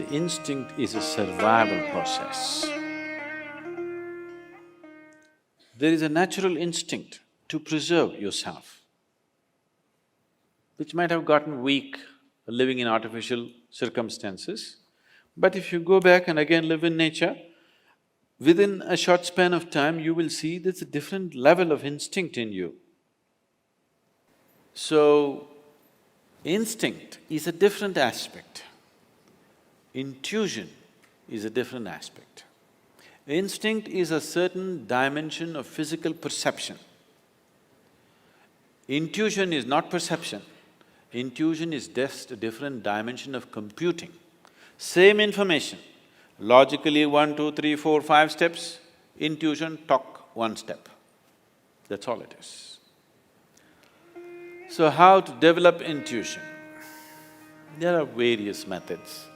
See, instinct is a survival process. There is a natural instinct to preserve yourself, which might have gotten weak living in artificial circumstances. But if you go back and again live in nature, within a short span of time, you will see there's a different level of instinct in you. So, instinct is a different aspect. Intuition is a different aspect. Instinct is a certain dimension of physical perception. Intuition is not perception. Intuition is just a different dimension of computing. Same information, logically 1, 2, 3, 4, 5 steps, intuition, talk 1 step. That's all it is. So how to develop intuition? There are various methods.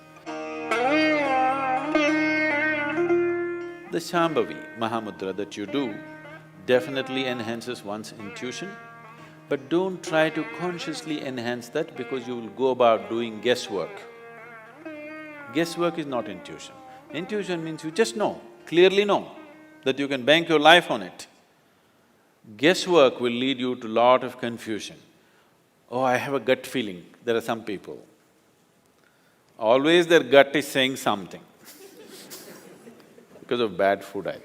The Shambhavi Mahamudra that you do definitely enhances one's intuition, but don't try to consciously enhance that because you will go about doing guesswork. Guesswork is not intuition. Intuition means you just know, clearly know, that you can bank your life on it. Guesswork will lead you to lot of confusion. Oh, I have a gut feeling, there are some people. Always their gut is saying something because of bad food, I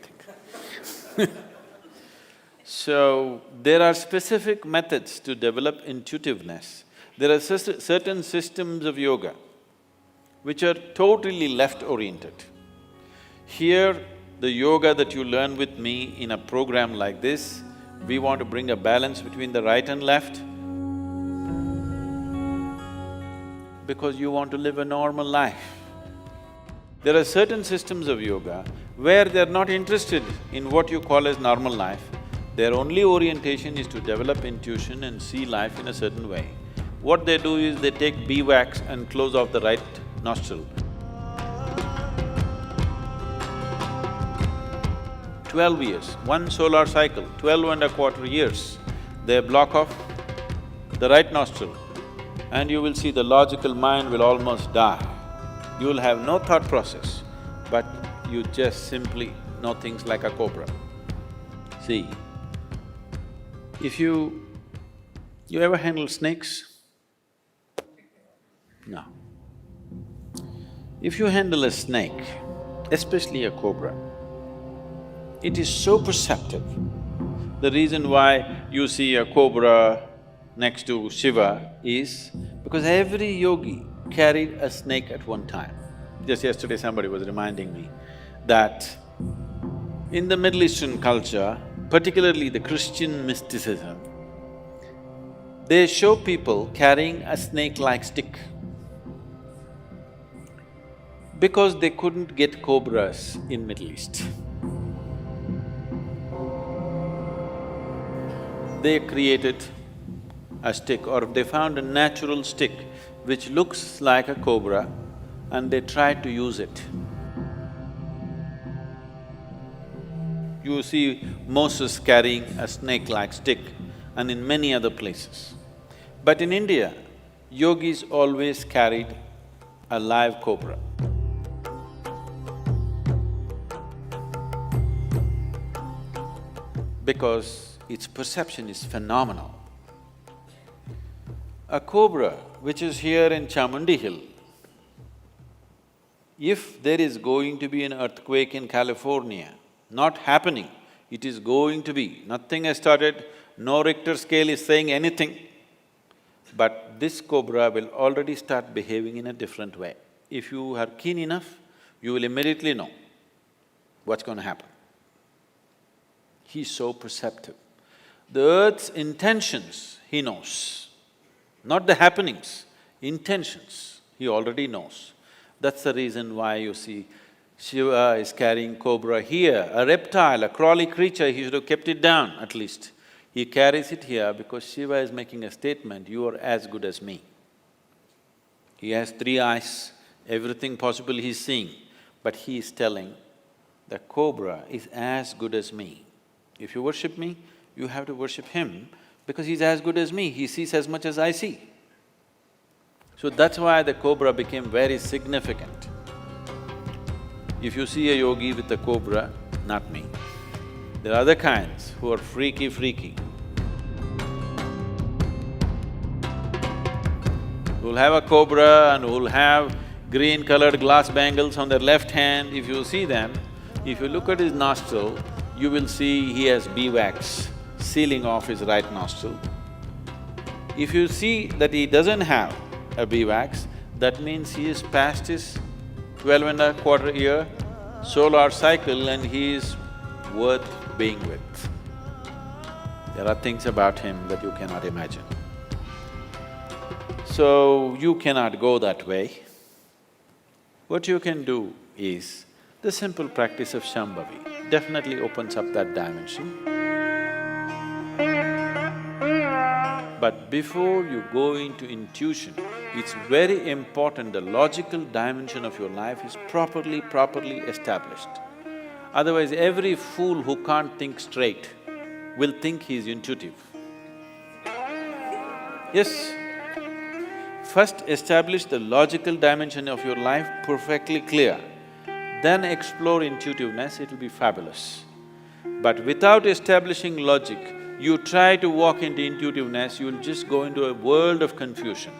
think. So, there are specific methods to develop intuitiveness. There are certain systems of yoga which are totally left-oriented. Here, the yoga that you learn with me in a program like this, we want to bring a balance between the right and left because you want to live a normal life. There are certain systems of yoga where they're not interested in what you call as normal life. Their only orientation is to develop intuition and see life in a certain way. What they do is they take beeswax and close off the right nostril. 12 years, one solar cycle, 12.25 years, they block off the right nostril and you will see the logical mind will almost die. You will have no thought process, but you just simply know things like a cobra. See, if you ever handle snakes? No. If you handle a snake, especially a cobra, it is so perceptive. The reason why you see a cobra next to Shiva is because every yogi carried a snake at one time. Just yesterday somebody was reminding me that in the Middle Eastern culture, particularly the Christian mysticism, they show people carrying a snake-like stick because they couldn't get cobras in Middle East. They created a stick or they found a natural stick which looks like a cobra and they tried to use it. You see Moses carrying a snake-like stick and in many other places. But in India, yogis always carried a live cobra. Because its perception is phenomenal. A cobra which is here in Chamundi Hill, if there is going to be an earthquake in California, not happening, it is going to be, nothing has started, no Richter scale is saying anything, but this cobra will already start behaving in a different way. If you are keen enough, you will immediately know what's going to happen. He's so perceptive. The earth's intentions, he knows. Not the happenings, intentions, he already knows. That's the reason why you see Shiva is carrying cobra here, a reptile, a crawly creature, he should have kept it down at least. He carries it here because Shiva is making a statement, you are as good as me. He has 3 eyes, everything possible he's seeing, but he is telling, the cobra is as good as me. If you worship me, you have to worship him because he's as good as me, he sees as much as I see. So that's why the cobra became very significant. If you see a yogi with a cobra, not me. There are other kinds who are freaky. Who'll have a cobra and who'll have green-colored glass bangles on their left hand. If you see them, if you look at his nostril, you will see he has beeswax sealing off his right nostril. If you see that he doesn't have a beeswax, that means he is past his 12.25 year solar cycle and he is worth being with. There are things about him that you cannot imagine. So, you cannot go that way. What you can do is, the simple practice of Shambhavi definitely opens up that dimension. But before you go into intuition, it's very important the logical dimension of your life is properly established. Otherwise, every fool who can't think straight will think he is intuitive. Yes, first establish the logical dimension of your life perfectly clear, then explore intuitiveness, it'll be fabulous. But without establishing logic, you try to walk into intuitiveness, you'll just go into a world of confusion.